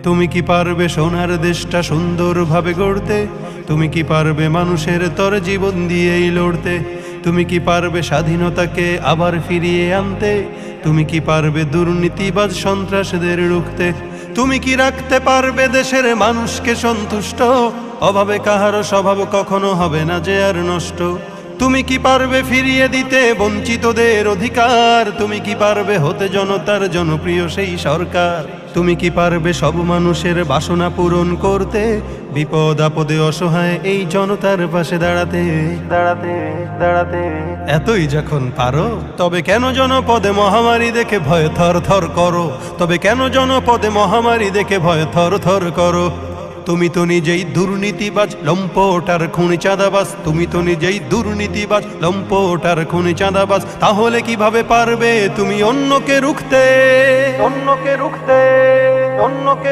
তুমি কি পারবে সোনার দেশটা সুন্দরভাবে গড়তে? তুমি কি পারবে মানুষের তর জীবন দিয়েই লড়তে? তুমি কি পারবে স্বাধীনতাকে আবার ফিরিয়ে আনতে? তুমি কি পারবে দুর্নীতিবাজ সন্ত্রাসীদের রুখতে? তুমি কি রাখতে পারবে দেশের মানুষকে সন্তুষ্ট? অভাবে কাহারও স্বভাব কখনো হবে না যে আর নষ্ট। তুমি কি পারবে ফিরিয়ে দিতে বঞ্চিতদের অধিকার? তুমি কি পারবে হতে জনতার জনপ্রিয় সেই সরকার? তুমি কি পারবে সব মানুষের বাসনা পূরণ করতে? বিপদ আপদে অসহায় এই জনতার পাশে দাঁড়াতে দাঁড়াতে দাঁড়াতে এতই যখন পারো, তবে কেন জনপদে মহামারী দেখে ভয় থর থর করো? তবে কেন জনপদে মহামারী দেখে ভয় থর থর করো? তুমি তো নিজেই দুর্নীতিবাজ, লম্পট আর খুনি চাঁদাবাজ। তুমি তো নিজেই দুর্নীতিবাজ, লম্পট আর খুনি চাঁদাবাজ। তাহলে কিভাবে পারবে তুমি অন্যকে রুখতে? অন্যকে রুখতে, অন্যকে